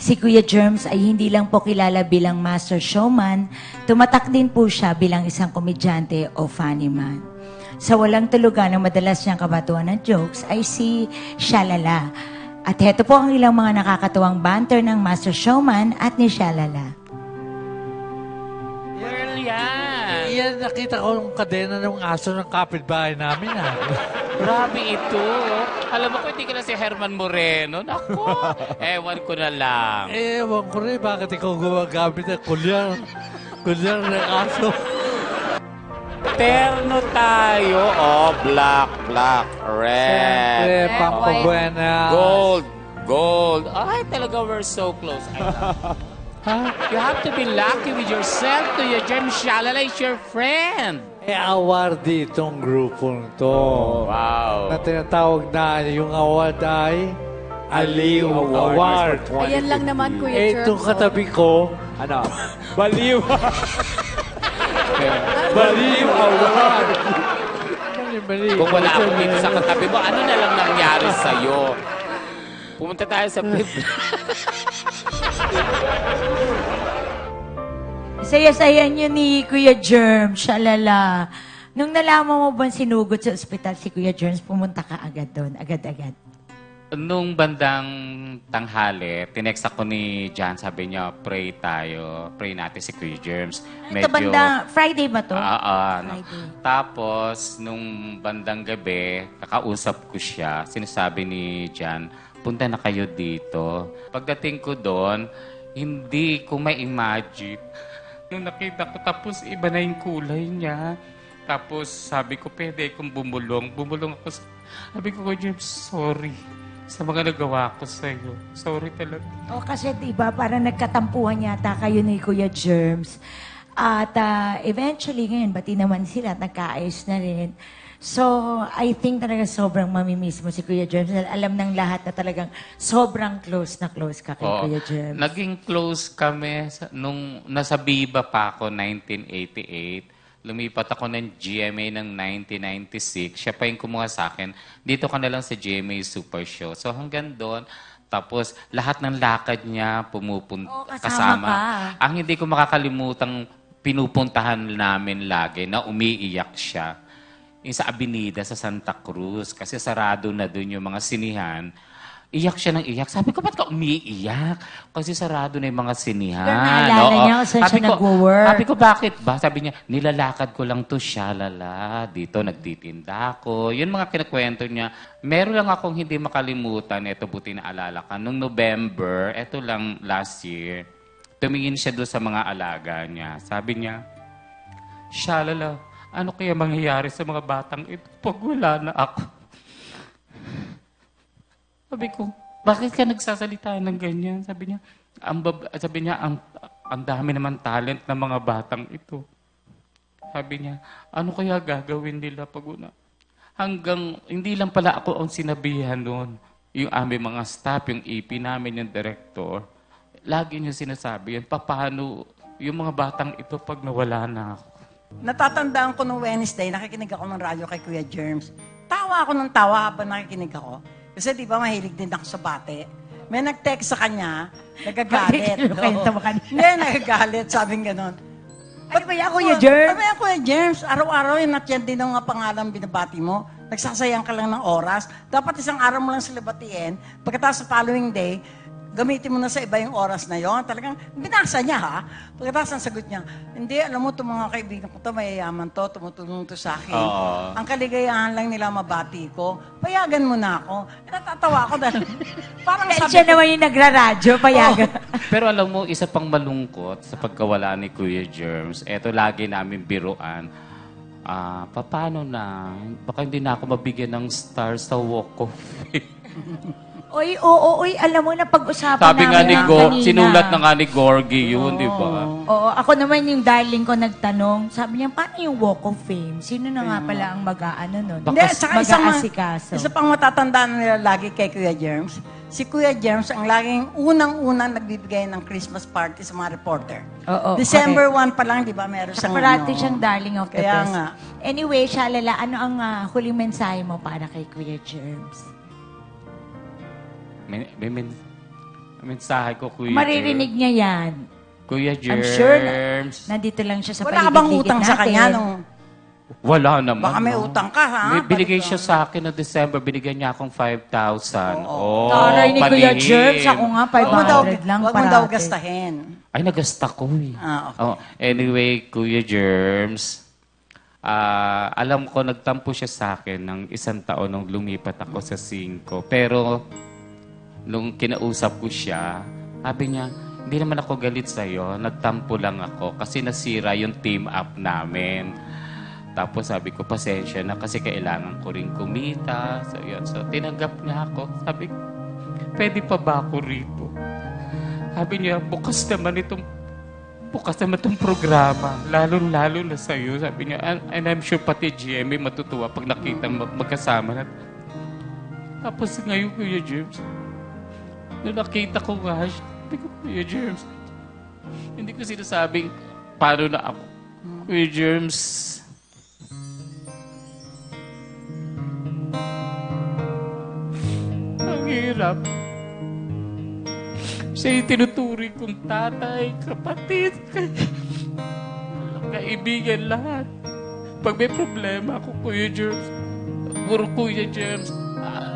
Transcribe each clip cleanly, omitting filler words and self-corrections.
Si Kuya Germs ay hindi lang po kilala bilang master showman, tumatak din po siya bilang isang komedyante o funny man. Sa walang tulugan ang madalas niyang kabatuan ng jokes ay si Shalala. At heto po ang ilang mga nakakatuwang banter ng master showman at ni Shalala. Girl yan. Yan, nakita ko yung kadena ng aso ng kapitbahay namin. Grabe ito. Alam mo ko, hindi ka na si Herman Moreno. Naku, ewan ko na lang. Ewan ko rin, bakit ikaw gumagamit ng kulyar? Kulyar ng aso. Terno tayo. Oh, black, red. Siyempre, pampabuenas. Gold. Ay, talaga, we're so close. You have to be lucky with yourself to your Jem Shalala is your friend. Award itong grupong to. Wow. Na tinatawag na yung award ay Aliw Award. Ayan lang naman, Kuya Germs. Itong katabi ko, Ano? Baliw. Baliw Award. Kung wala ako dito sa katabi mo, ano na lang nangyari sa'yo? Pumunta tayo sa flip. Saya-saya niyo ni Kuya Germs, Shalala. Nung nalaman mo ba sinugod sa ospital si Kuya Germs, pumunta ka agad doon, agad-agad. Nung bandang tanghali, tinext ako ni John, sabi niya, pray tayo, pray natin si Kuya Germs. Ito banda, Friday ba to? Friday. Tapos, nung bandang gabi, kakausap ko siya, sinasabi ni John, punta na kayo dito. Pagdating ko doon, hindi ko ma-imagine. Nung nakita ko, tapos iba na yung kulay niya. Tapos sabi ko, pwede kong bumulong. Bumulong ako. Sabi ko, James, sorry sa mga nagawa ko sa'yo. Sorry talaga. O kasi diba, parang nagkatampuhan yata kayo ni Kuya Germs. At eventually ngayon, bati naman sila at nagkaayos na rin. So, I think talaga sobrang mamimiss mo si Kuya Germs. Alam ng lahat na talagang sobrang close na close ka kay Kuya Germs. Naging close kami nung nasa Viva pa ako, 1988. Lumipat ako ng GMA ng 1996. Siya pa yung kumuha sa akin. Dito ka na lang sa GMA Super Show. So hanggang doon, tapos lahat ng lakad niya kasama. Ang hindi ko makakalimutang pinupuntahan namin lagi na umiiyak siya. Yung sa Avenida, sa Santa Cruz. Kasi sarado na doon yung mga sinihan. Iyak siya ng iyak. Sabi ko, ba't ka umiiyak? Kasi sarado na yung mga sinihan. Pero naalala niya kung saan siya nag-work. Sabi ko, bakit ba? Sabi niya, nilalakad ko lang to siya, lala. Dito, nagtitinda ako. Yun mga kinakwento niya. Meron lang akong hindi makalimutan. Ito, buti na alala ka. Nung November, ito lang last year, tumingin siya doon sa mga alaga niya. Sabi niya, siya, lala, ano kaya mangyayari sa mga batang ito pag wala na ako? Sabi ko, bakit ka nagsasalita ng ganyan? Sabi niya, ang dami naman talent ng mga batang ito. Sabi niya, ano kaya gagawin nila pag una? Hanggang, hindi lang pala ako ang sinabihan noon. Yung aming mga staff, yung EP namin, yung director, lagi niya sinasabi yan, paano yung mga batang ito pag nawala na ako? Natatandaan ko nung Wednesday, nakikinig ako ng radyo kay Kuya Germs. Tawa ako ng tawa habang nakikinig ako. Kasi di ba mahilig din ako sa bate. May nag-text sa kanya, nagagalit. Hindi, nagagalit, sabing ganon. Ano ba yan, Kuya Germs? Ano ba yan, Kuya Germs? Araw-araw yun, at yan din ang mga pangalan binabati mo. Nagsasayang ka lang ng oras. Dapat isang araw mo lang sila batiin. Pagkatapos sa following day, gamitin mo na sa iba yung oras na yon. Talagang binasa niya, ha? Pagkatapos ang sagot niya, hindi, alam mo, itong mga kaibigan ko to, mayayaman to, tumutulong to sa akin. Ang kaligayahan lang nila mabati ko. Payagan mo na ako. Natatawa ako dahil parang Dahil sabi siya ko, naman yung nagraradyo, payagan. Pero alam mo, isa pang malungkot sa pagkawala ni Kuya Germs, eto lagi namin biruan, paano na? Baka hindi na ako mabigyan ng star sa Walk of Fame. Oy, alam mo na pag-usapan Sabi nga namin ni kanina. sinulat na nga ni Gorgie yun, di ba? Oo, ako naman yung darling ko nagtanong. Sabi niya, paano yung Walk of Fame? Sino na nga pala ang mag-aano nun? hindi, saka Mag-aasikaso. isa pang matatandaan nila lagi kay Kuya Germs. Si Kuya Germs ang laging unang-unang nagbibigay ng Christmas party sa mga reporter. Oo, December 1 pa lang, di ba, meron siyang Parati siyang darling of the Kaya best. nga. Anyway, Shalala, ano ang huling mensahe mo para kay Kuya Germs? mensahe ko, Kuya Maririnig niya yan. Kuya I'm sure na, Germs. nandito lang siya sa Wala ka bang paligid-ligid utang sa natin. kanya nung Wala naman. baka may no. utang ka, ha? Binigay Balik siya ka. sa akin noong December, binigyan niya akong 5,000. Oh, Taray ni Kuya palihim. Germs, ako nga Huwag mo daw, 500 lang huwag mo daw parati. gastahin. Ay, nagasta ko eh. Ah, okay. Oh, anyway, Kuya Germs, alam ko, nagtampo siya sa akin ng 1 taon nung lumipat ako sa 5. Pero, nung kinausap ko siya, sabi niya, hindi naman ako galit sa'yo, nagtampo lang ako kasi nasira yung team up namin. Tapos sabi ko, pasensya na kasi kailangan ko rin kumita. So, yun. So, tinanggap niya ako. Sabi ko, pwede pa ba ako rito? Sabi niya, bukas naman itong programa. Lalo-lalo na sa'yo. Sabi niya, and I'm sure pati GMA matutuwa pag nakita magkasama na. Tapos ngayon, Kuya James, nung nakita ko nga, sabi ko, Kuya James, hindi ko sinasabing, paano na ako? Kuya James, ang hirap. Siya yung tinuturing kong tatay, kapatid, kaibigan lahat. Pag may problema ako, Kuya Germs, puro Kuya Germs,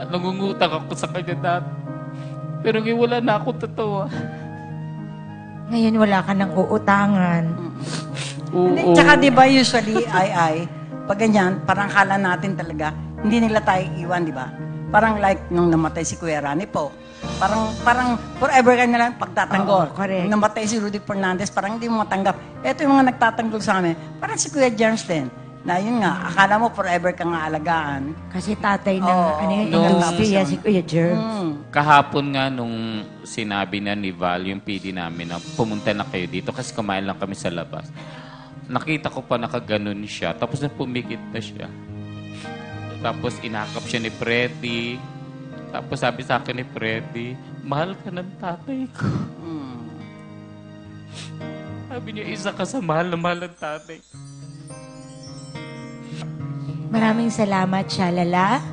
nangungutang ako sa kanya dati. Pero ngayon wala na akong totoo. Ngayon wala ka nang uutangan. Hindi, Oo. tsaka di ba usually, pag ganyan, parang kala natin talaga, hindi nila tayo iwan, di ba? Parang like nung namatay si Kuya Rani po. Parang forever ka na lang pagtatanggol. Oo, correct. Nung namatay si Rudy Fernandez, parang hindi mo matanggap. Ito yung mga nagtatanggol sa amin. Parang si Kuya James din. Na yun nga, akala mo forever kang aalagaan. Kasi tatay ng Oo, no. industriya, si Kuya Germs. Kahapon nga nung sinabi na ni Val, yung PD namin, na pumunta na kayo dito kasi kumain lang kami sa labas. Nakita ko pa nakaganon siya. Tapos na pumikit na siya. Tapos inakap siya ni Freddy. Tapos sabi sa akin ni Freddy, mahal ka ng tatay ko. Sabi niya, isa ka sa mahal na mahal ng tatay. Maraming salamat, Shalala.